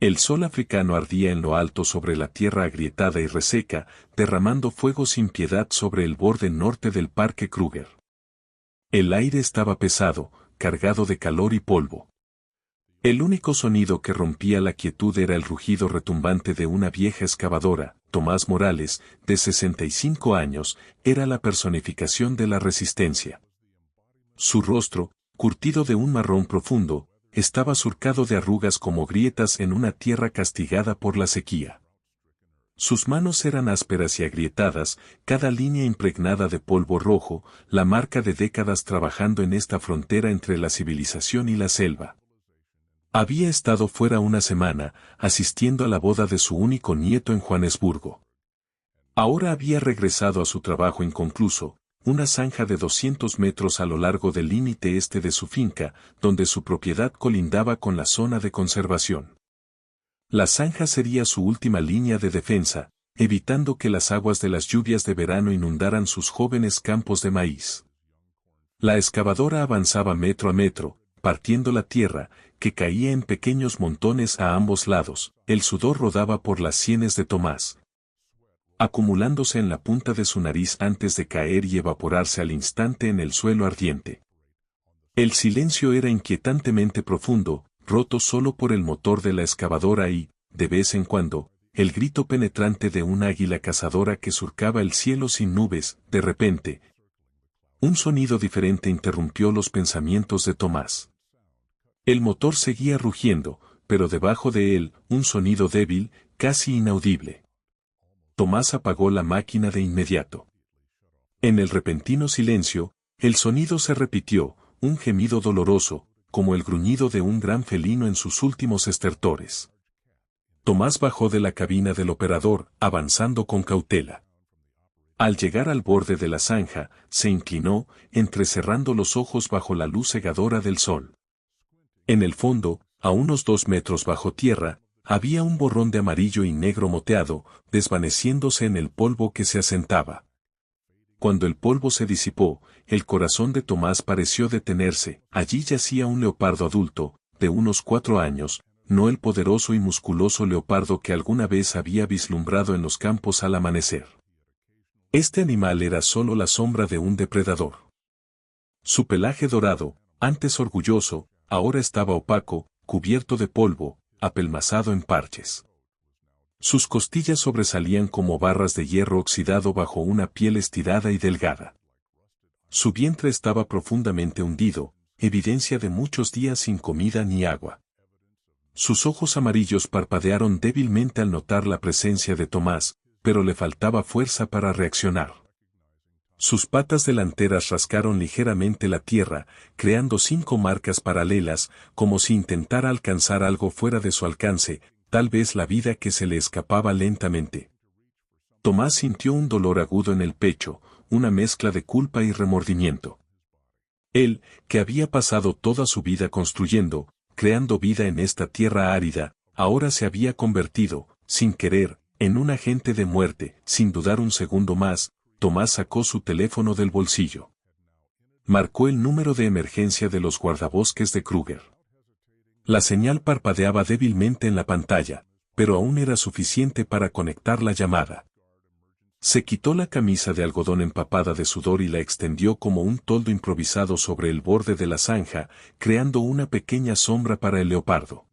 El sol africano ardía en lo alto sobre la tierra agrietada y reseca, derramando fuego sin piedad sobre el borde norte del Parque Kruger. El aire estaba pesado, cargado de calor y polvo. El único sonido que rompía la quietud era el rugido retumbante de una vieja excavadora. Tomás Morales, de 65 años, era la personificación de la resistencia. Su rostro, curtido de un marrón profundo, estaba surcado de arrugas como grietas en una tierra castigada por la sequía. Sus manos eran ásperas y agrietadas, cada línea impregnada de polvo rojo, la marca de décadas trabajando en esta frontera entre la civilización y la selva. Había estado fuera una semana, asistiendo a la boda de su único nieto en Johannesburgo. Ahora había regresado a su trabajo inconcluso, una zanja de 200 metros a lo largo del límite este de su finca, donde su propiedad colindaba con la zona de conservación. La zanja sería su última línea de defensa, evitando que las aguas de las lluvias de verano inundaran sus jóvenes campos de maíz. La excavadora avanzaba metro a metro, partiendo la tierra, que caía en pequeños montones a ambos lados. El sudor rodaba por las sienes de Tomás, acumulándose en la punta de su nariz antes de caer y evaporarse al instante en el suelo ardiente. El silencio era inquietantemente profundo, roto solo por el motor de la excavadora y, de vez en cuando, el grito penetrante de un águila cazadora que surcaba el cielo sin nubes. De repente, un sonido diferente interrumpió los pensamientos de Tomás. El motor seguía rugiendo, pero debajo de él, un sonido débil, casi inaudible. Tomás apagó la máquina de inmediato. En el repentino silencio, el sonido se repitió, un gemido doloroso, como el gruñido de un gran felino en sus últimos estertores. Tomás bajó de la cabina del operador, avanzando con cautela. Al llegar al borde de la zanja, se inclinó, entrecerrando los ojos bajo la luz cegadora del sol. En el fondo, a unos 2 metros bajo tierra, había un borrón de amarillo y negro moteado, desvaneciéndose en el polvo que se asentaba. Cuando el polvo se disipó, el corazón de Tomás pareció detenerse. Allí yacía un leopardo adulto, de unos 4 años, no el poderoso y musculoso leopardo que alguna vez había vislumbrado en los campos al amanecer. Este animal era solo la sombra de un depredador. Su pelaje dorado, antes orgulloso, ahora estaba opaco, cubierto de polvo, apelmazado en parches. Sus costillas sobresalían como barras de hierro oxidado bajo una piel estirada y delgada. Su vientre estaba profundamente hundido, evidencia de muchos días sin comida ni agua. Sus ojos amarillos parpadearon débilmente al notar la presencia de Tomás, pero le faltaba fuerza para reaccionar. Sus patas delanteras rascaron ligeramente la tierra, creando 5 marcas paralelas, como si intentara alcanzar algo fuera de su alcance, tal vez la vida que se le escapaba lentamente. Tomás sintió un dolor agudo en el pecho, una mezcla de culpa y remordimiento. Él, que había pasado toda su vida construyendo, creando vida en esta tierra árida, ahora se había convertido, sin querer, en un agente de muerte. Sin dudar un segundo más, Tomás sacó su teléfono del bolsillo. Marcó el número de emergencia de los guardabosques de Kruger. La señal parpadeaba débilmente en la pantalla, pero aún era suficiente para conectar la llamada. Se quitó la camisa de algodón empapada de sudor y la extendió como un toldo improvisado sobre el borde de la zanja, creando una pequeña sombra para el leopardo.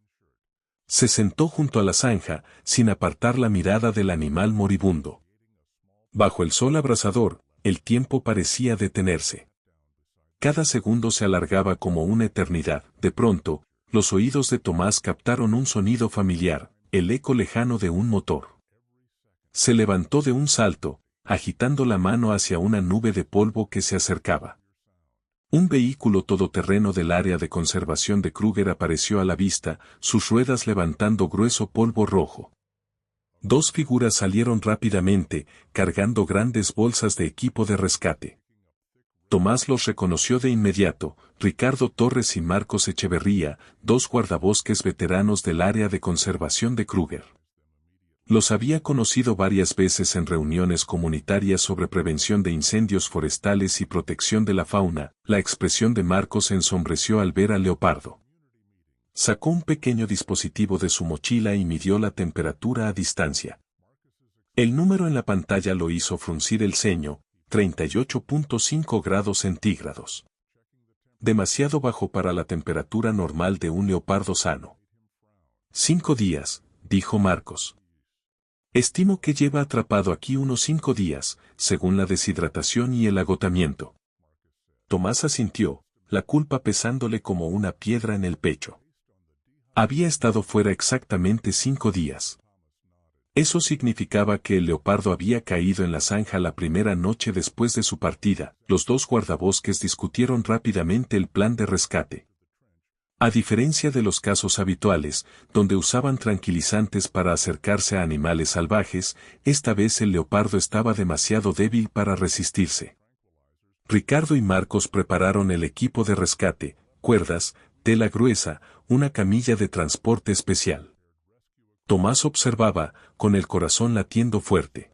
Se sentó junto a la zanja, sin apartar la mirada del animal moribundo. Bajo el sol abrasador, el tiempo parecía detenerse. Cada segundo se alargaba como una eternidad. De pronto, los oídos de Tomás captaron un sonido familiar, el eco lejano de un motor. Se levantó de un salto, agitando la mano hacia una nube de polvo que se acercaba. Un vehículo todoterreno del área de conservación de Kruger apareció a la vista, sus ruedas levantando grueso polvo rojo. 2 figuras salieron rápidamente, cargando grandes bolsas de equipo de rescate. Tomás los reconoció de inmediato: Ricardo Torres y Marcos Echeverría, 2 guardabosques veteranos del área de conservación de Kruger. Los había conocido varias veces en reuniones comunitarias sobre prevención de incendios forestales y protección de la fauna. La expresión de Marcos se ensombreció al ver al leopardo. Sacó un pequeño dispositivo de su mochila y midió la temperatura a distancia. El número en la pantalla lo hizo fruncir el ceño, 38.5 grados centígrados. Demasiado bajo para la temperatura normal de un leopardo sano. 5 días, dijo Marcos. Estimo que lleva atrapado aquí unos 5 días, según la deshidratación y el agotamiento. Tomás asintió, la culpa pesándole como una piedra en el pecho. Había estado fuera exactamente 5 días. Eso significaba que el leopardo había caído en la zanja la primera noche después de su partida. Los dos guardabosques discutieron rápidamente el plan de rescate. A diferencia de los casos habituales, donde usaban tranquilizantes para acercarse a animales salvajes, esta vez el leopardo estaba demasiado débil para resistirse. Ricardo y Marcos prepararon el equipo de rescate, cuerdas, tela gruesa, una camilla de transporte especial. Tomás observaba, con el corazón latiendo fuerte.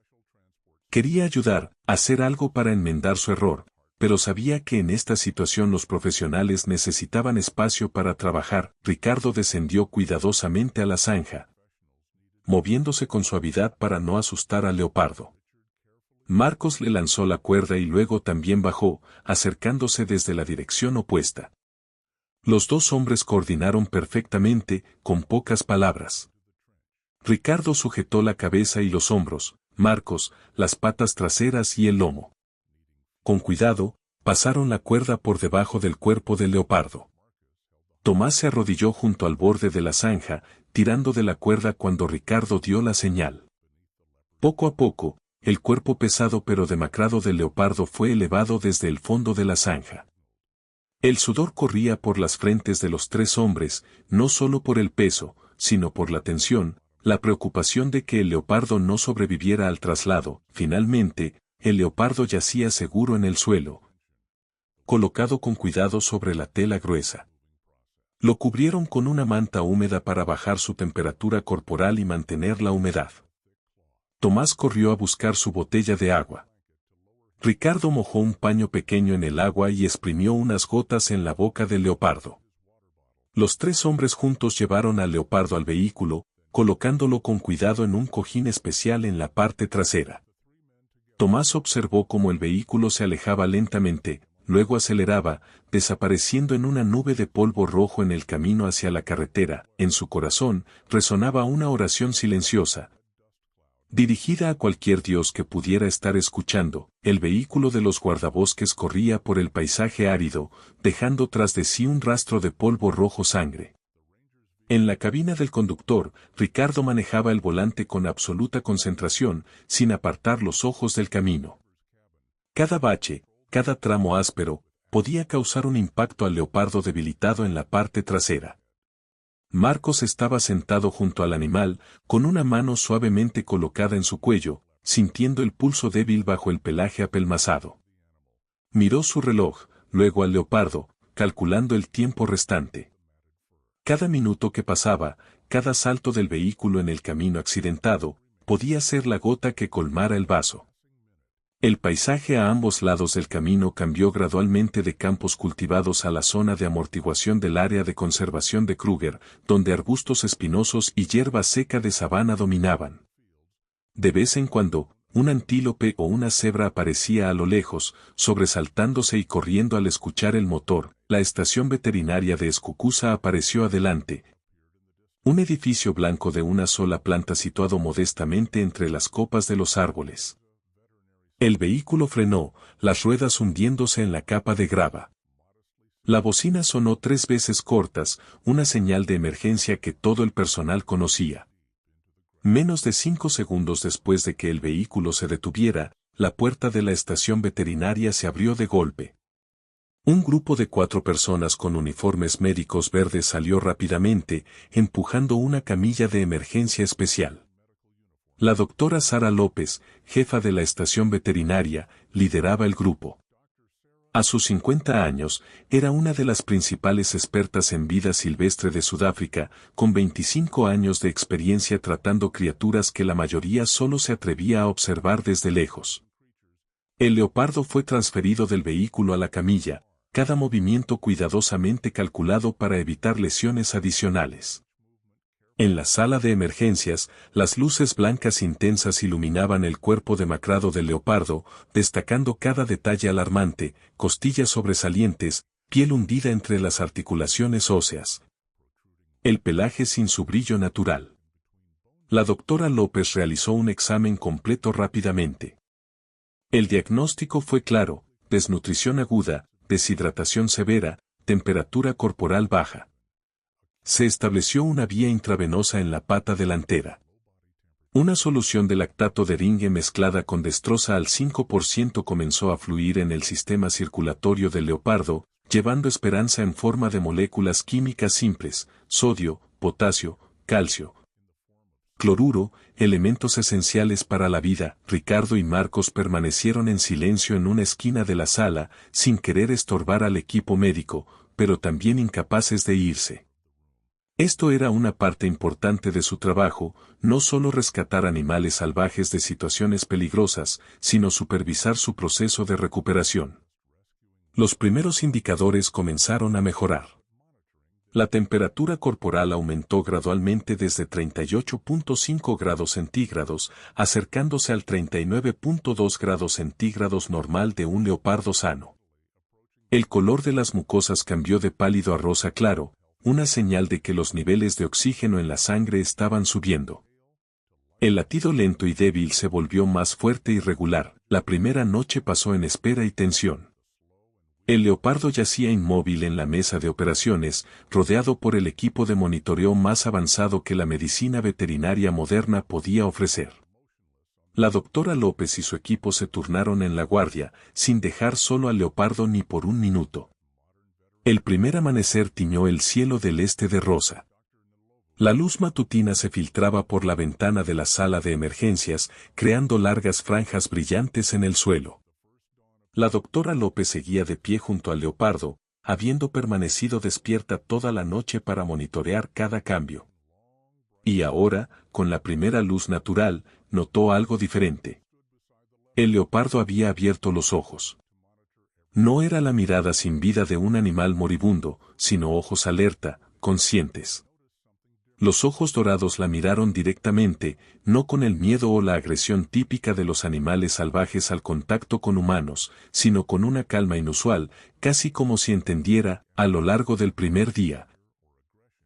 Quería ayudar, hacer algo para enmendar su error, pero sabía que en esta situación los profesionales necesitaban espacio para trabajar. Ricardo descendió cuidadosamente a la zanja, moviéndose con suavidad para no asustar al leopardo. Marcos le lanzó la cuerda y luego también bajó, acercándose desde la dirección opuesta. Los dos hombres coordinaron perfectamente, con pocas palabras. Ricardo sujetó la cabeza y los hombros, Marcos, las patas traseras y el lomo. Con cuidado, pasaron la cuerda por debajo del cuerpo del leopardo. Tomás se arrodilló junto al borde de la zanja, tirando de la cuerda cuando Ricardo dio la señal. Poco a poco, el cuerpo pesado pero demacrado del leopardo fue elevado desde el fondo de la zanja. El sudor corría por las frentes de los tres hombres, no solo por el peso, sino por la tensión, la preocupación de que el leopardo no sobreviviera al traslado. Finalmente, el leopardo yacía seguro en el suelo, colocado con cuidado sobre la tela gruesa. Lo cubrieron con una manta húmeda para bajar su temperatura corporal y mantener la humedad. Tomás corrió a buscar su botella de agua. Ricardo mojó un paño pequeño en el agua y exprimió unas gotas en la boca del leopardo. Los tres hombres juntos llevaron al leopardo al vehículo, colocándolo con cuidado en un cojín especial en la parte trasera. Tomás observó cómo el vehículo se alejaba lentamente, luego aceleraba, desapareciendo en una nube de polvo rojo en el camino hacia la carretera. En su corazón resonaba una oración silenciosa, dirigida a cualquier dios que pudiera estar escuchando. El vehículo de los guardabosques corría por el paisaje árido, dejando tras de sí un rastro de polvo rojo sangre. En la cabina del conductor, Ricardo manejaba el volante con absoluta concentración, sin apartar los ojos del camino. Cada bache, cada tramo áspero, podía causar un impacto al leopardo debilitado en la parte trasera. Marcos estaba sentado junto al animal, con una mano suavemente colocada en su cuello, sintiendo el pulso débil bajo el pelaje apelmazado. Miró su reloj, luego al leopardo, calculando el tiempo restante. Cada minuto que pasaba, cada salto del vehículo en el camino accidentado, podía ser la gota que colmara el vaso. El paisaje a ambos lados del camino cambió gradualmente de campos cultivados a la zona de amortiguación del área de conservación de Kruger, donde arbustos espinosos y hierba seca de sabana dominaban. De vez en cuando, un antílope o una cebra aparecía a lo lejos, sobresaltándose y corriendo al escuchar el motor. La estación veterinaria de Escucusa apareció adelante. Un edificio blanco de una sola planta situado modestamente entre las copas de los árboles. El vehículo frenó, las ruedas hundiéndose en la capa de grava. La bocina sonó 3 veces cortas, una señal de emergencia que todo el personal conocía. Menos de 5 segundos después de que el vehículo se detuviera, la puerta de la estación veterinaria se abrió de golpe. Un grupo de 4 personas con uniformes médicos verdes salió rápidamente, empujando una camilla de emergencia especial. La doctora Sara López, jefa de la estación veterinaria, lideraba el grupo. A sus 50 años, era una de las principales expertas en vida silvestre de Sudáfrica, con 25 años de experiencia tratando criaturas que la mayoría solo se atrevía a observar desde lejos. El leopardo fue transferido del vehículo a la camilla, cada movimiento cuidadosamente calculado para evitar lesiones adicionales. En la sala de emergencias, las luces blancas intensas iluminaban el cuerpo demacrado del leopardo, destacando cada detalle alarmante, costillas sobresalientes, piel hundida entre las articulaciones óseas. El pelaje sin su brillo natural. La doctora López realizó un examen completo rápidamente. El diagnóstico fue claro: desnutrición aguda, deshidratación severa, temperatura corporal baja. Se estableció una vía intravenosa en la pata delantera. Una solución de lactato de eringue mezclada con destroza al 5% comenzó a fluir en el sistema circulatorio del leopardo, llevando esperanza en forma de moléculas químicas simples: sodio, potasio, calcio, cloruro, elementos esenciales para la vida. Ricardo y Marcos permanecieron en silencio en una esquina de la sala, sin querer estorbar al equipo médico, pero también incapaces de irse. Esto era una parte importante de su trabajo, no solo rescatar animales salvajes de situaciones peligrosas, sino supervisar su proceso de recuperación. Los primeros indicadores comenzaron a mejorar. La temperatura corporal aumentó gradualmente desde 38.5 grados centígrados, acercándose al 39.2 grados centígrados normal de un leopardo sano. El color de las mucosas cambió de pálido a rosa claro, una señal de que los niveles de oxígeno en la sangre estaban subiendo. El latido lento y débil se volvió más fuerte y regular. La primera noche pasó en espera y tensión. El leopardo yacía inmóvil en la mesa de operaciones, rodeado por el equipo de monitoreo más avanzado que la medicina veterinaria moderna podía ofrecer. La doctora López y su equipo se turnaron en la guardia, sin dejar solo al leopardo ni por un minuto. El primer amanecer tiñó el cielo del este de rosa. La luz matutina se filtraba por la ventana de la sala de emergencias, creando largas franjas brillantes en el suelo. La doctora López seguía de pie junto al leopardo, habiendo permanecido despierta toda la noche para monitorear cada cambio. Y ahora, con la primera luz natural, notó algo diferente. El leopardo había abierto los ojos. No era la mirada sin vida de un animal moribundo, sino ojos alerta, conscientes. Los ojos dorados la miraron directamente, no con el miedo o la agresión típica de los animales salvajes al contacto con humanos, sino con una calma inusual, casi como si entendiera. A lo largo del primer día,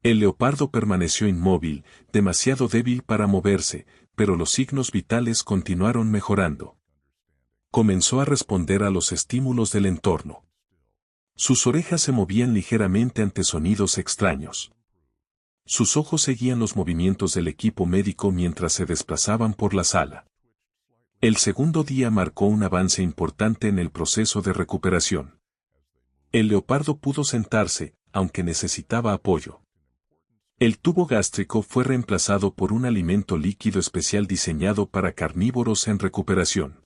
el leopardo permaneció inmóvil, demasiado débil para moverse, pero los signos vitales continuaron mejorando. Comenzó a responder a los estímulos del entorno. Sus orejas se movían ligeramente ante sonidos extraños. Sus ojos seguían los movimientos del equipo médico mientras se desplazaban por la sala. El segundo día marcó un avance importante en el proceso de recuperación. El leopardo pudo sentarse, aunque necesitaba apoyo. El tubo gástrico fue reemplazado por un alimento líquido especial diseñado para carnívoros en recuperación.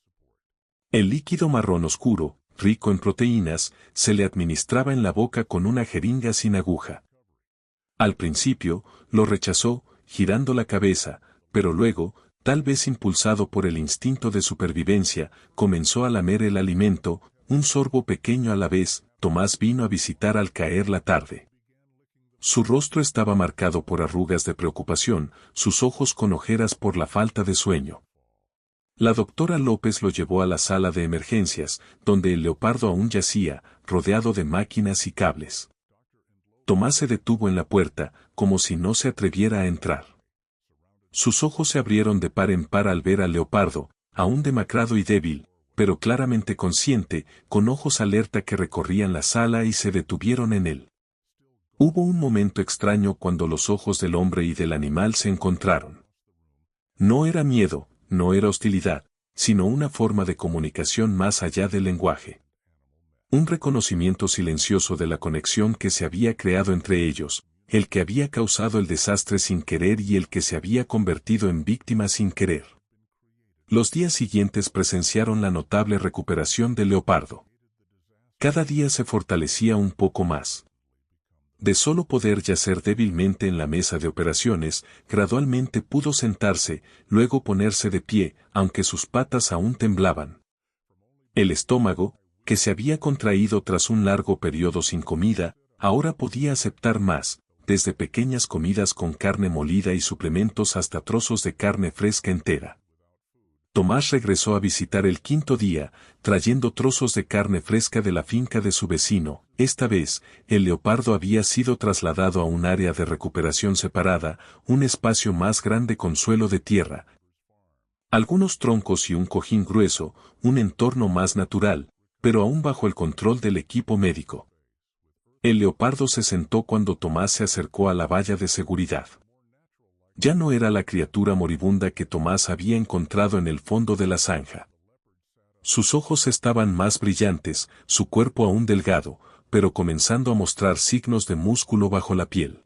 El líquido marrón oscuro, rico en proteínas, se le administraba en la boca con una jeringa sin aguja. Al principio, lo rechazó, girando la cabeza, pero luego, tal vez impulsado por el instinto de supervivencia, comenzó a lamer el alimento, un sorbo pequeño a la vez. Tomás vino a visitar al caer la tarde. Su rostro estaba marcado por arrugas de preocupación, sus ojos con ojeras por la falta de sueño. La doctora López lo llevó a la sala de emergencias, donde el leopardo aún yacía, rodeado de máquinas y cables. Tomás se detuvo en la puerta, como si no se atreviera a entrar. Sus ojos se abrieron de par en par al ver al leopardo, aún demacrado y débil, pero claramente consciente, con ojos alerta que recorrían la sala y se detuvieron en él. Hubo un momento extraño cuando los ojos del hombre y del animal se encontraron. No era miedo, no era hostilidad, sino una forma de comunicación más allá del lenguaje. Un reconocimiento silencioso de la conexión que se había creado entre ellos, el que había causado el desastre sin querer y el que se había convertido en víctima sin querer. Los días siguientes presenciaron la notable recuperación del leopardo. Cada día se fortalecía un poco más. De solo poder yacer débilmente en la mesa de operaciones, gradualmente pudo sentarse, luego ponerse de pie, aunque sus patas aún temblaban. El estómago, que se había contraído tras un largo periodo sin comida, ahora podía aceptar más, desde pequeñas comidas con carne molida y suplementos hasta trozos de carne fresca entera. Tomás regresó a visitar el quinto día, trayendo trozos de carne fresca de la finca de su vecino. Esta vez, el leopardo había sido trasladado a un área de recuperación separada, un espacio más grande con suelo de tierra, algunos troncos y un cojín grueso, un entorno más natural, pero aún bajo el control del equipo médico. El leopardo se sentó cuando Tomás se acercó a la valla de seguridad. Ya no era la criatura moribunda que Tomás había encontrado en el fondo de la zanja. Sus ojos estaban más brillantes, su cuerpo aún delgado, pero comenzando a mostrar signos de músculo bajo la piel.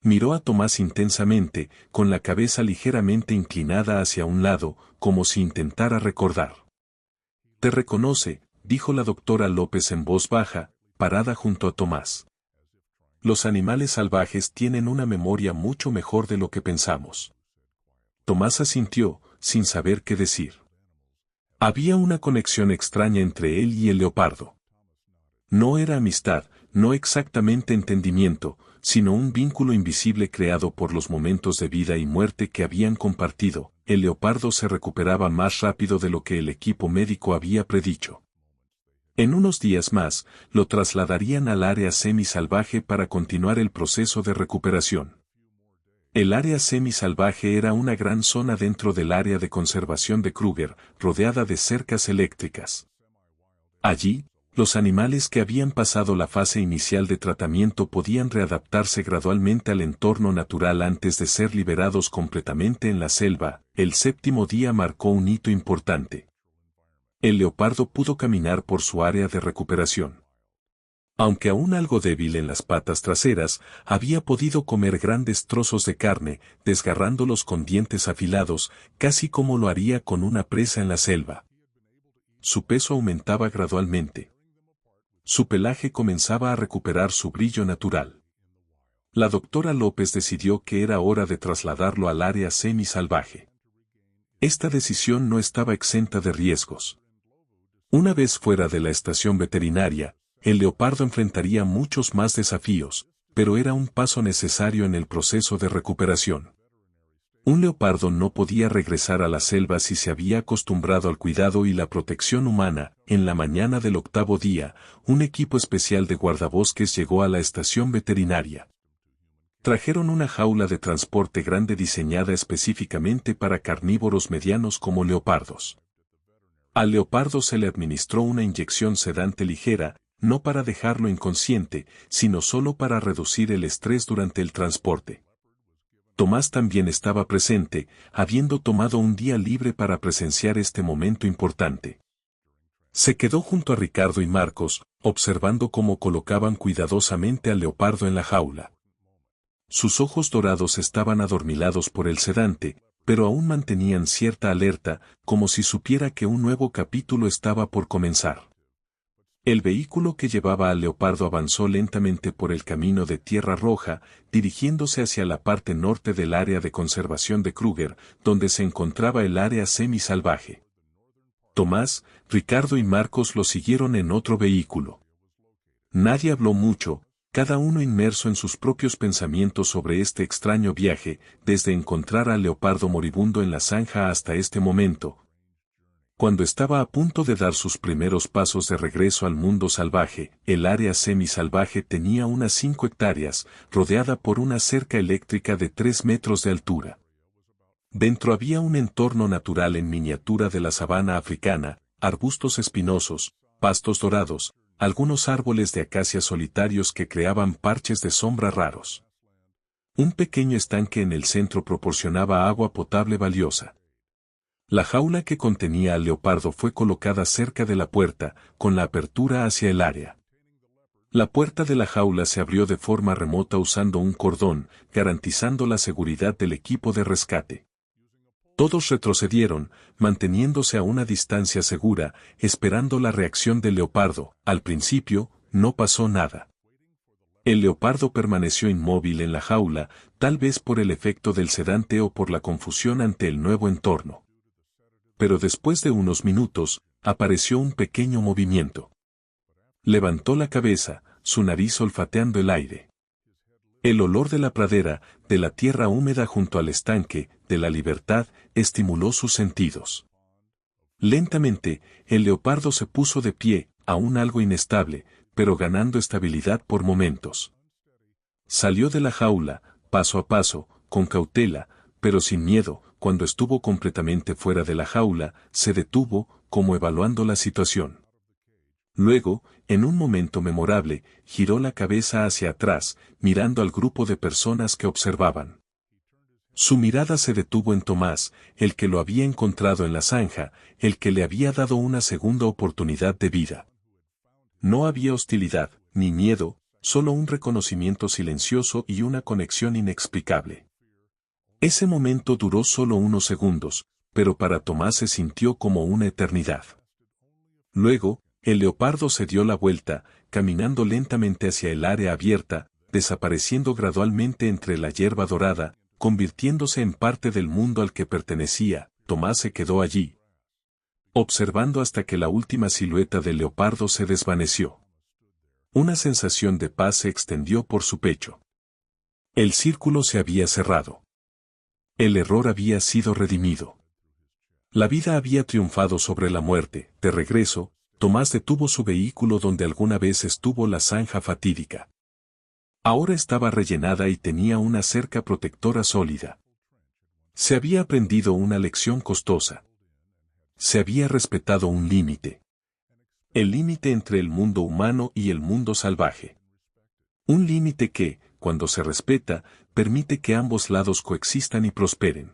Miró a Tomás intensamente, con la cabeza ligeramente inclinada hacia un lado, como si intentara recordar. «Te reconoce», dijo la doctora López en voz baja, parada junto a Tomás. «Los animales salvajes tienen una memoria mucho mejor de lo que pensamos». Tomás asintió, sin saber qué decir. Había una conexión extraña entre él y el leopardo. No era amistad, no exactamente entendimiento, sino un vínculo invisible creado por los momentos de vida y muerte que habían compartido. El leopardo se recuperaba más rápido de lo que el equipo médico había predicho. En unos días más, lo trasladarían al área semisalvaje para continuar el proceso de recuperación. El área semisalvaje era una gran zona dentro del área de conservación de Kruger, rodeada de cercas eléctricas. Allí, los animales que habían pasado la fase inicial de tratamiento podían readaptarse gradualmente al entorno natural antes de ser liberados completamente en la selva. El séptimo día marcó un hito importante. El leopardo pudo caminar por su área de recuperación. Aunque aún algo débil en las patas traseras, había podido comer grandes trozos de carne, desgarrándolos con dientes afilados, casi como lo haría con una presa en la selva. Su peso aumentaba gradualmente. Su pelaje comenzaba a recuperar su brillo natural. La doctora López decidió que era hora de trasladarlo al área semisalvaje. Esta decisión no estaba exenta de riesgos. Una vez fuera de la estación veterinaria, el leopardo enfrentaría muchos más desafíos, pero era un paso necesario en el proceso de recuperación. Un leopardo no podía regresar a la selva si se había acostumbrado al cuidado y la protección humana. En la mañana del octavo día, un equipo especial de guardabosques llegó a la estación veterinaria. Trajeron una jaula de transporte grande diseñada específicamente para carnívoros medianos como leopardos. Al leopardo se le administró una inyección sedante ligera, no para dejarlo inconsciente, sino solo para reducir el estrés durante el transporte. Tomás también estaba presente, habiendo tomado un día libre para presenciar este momento importante. Se quedó junto a Ricardo y Marcos, observando cómo colocaban cuidadosamente al leopardo en la jaula. Sus ojos dorados estaban adormilados por el sedante, pero aún mantenían cierta alerta, como si supiera que un nuevo capítulo estaba por comenzar. El vehículo que llevaba al leopardo avanzó lentamente por el camino de tierra roja, dirigiéndose hacia la parte norte del área de conservación de Kruger, donde se encontraba el área semisalvaje. Tomás, Ricardo y Marcos lo siguieron en otro vehículo. Nadie habló mucho, cada uno inmerso en sus propios pensamientos sobre este extraño viaje, desde encontrar al leopardo moribundo en la zanja hasta este momento. Cuando estaba a punto de dar sus primeros pasos de regreso al mundo salvaje, el área semisalvaje tenía unas 5 hectáreas, rodeada por una cerca eléctrica de 3 metros de altura. Dentro había un entorno natural en miniatura de la sabana africana, arbustos espinosos, pastos dorados, algunos árboles de acacia solitarios que creaban parches de sombra raros. Un pequeño estanque en el centro proporcionaba agua potable valiosa. La jaula que contenía al leopardo fue colocada cerca de la puerta, con la apertura hacia el área. La puerta de la jaula se abrió de forma remota usando un cordón, garantizando la seguridad del equipo de rescate. Todos retrocedieron, manteniéndose a una distancia segura, esperando la reacción del leopardo. Al principio, no pasó nada. El leopardo permaneció inmóvil en la jaula, tal vez por el efecto del sedante o por la confusión ante el nuevo entorno. Pero después de unos minutos, apareció un pequeño movimiento. Levantó la cabeza, su nariz olfateando el aire. El olor de la pradera, de la tierra húmeda junto al estanque, de la libertad, estimuló sus sentidos. Lentamente, el leopardo se puso de pie, aún algo inestable, pero ganando estabilidad por momentos. Salió de la jaula, paso a paso, con cautela, pero sin miedo. Cuando estuvo completamente fuera de la jaula, se detuvo, como evaluando la situación. Luego, en un momento memorable, giró la cabeza hacia atrás, mirando al grupo de personas que observaban. Su mirada se detuvo en Tomás, el que lo había encontrado en la zanja, el que le había dado una segunda oportunidad de vida. No había hostilidad, ni miedo, solo un reconocimiento silencioso y una conexión inexplicable. Ese momento duró solo unos segundos, pero para Tomás se sintió como una eternidad. Luego, el leopardo se dio la vuelta, caminando lentamente hacia el área abierta, desapareciendo gradualmente entre la hierba dorada, convirtiéndose en parte del mundo al que pertenecía. Tomás se quedó allí, observando hasta que la última silueta del leopardo se desvaneció. Una sensación de paz se extendió por su pecho. El círculo se había cerrado. El error había sido redimido. La vida había triunfado sobre la muerte. De regreso, Tomás detuvo su vehículo donde alguna vez estuvo la zanja fatídica. Ahora estaba rellenada y tenía una cerca protectora sólida. Se había aprendido una lección costosa. Se había respetado un límite. El límite entre el mundo humano y el mundo salvaje. Un límite que, cuando se respeta, permite que ambos lados coexistan y prosperen.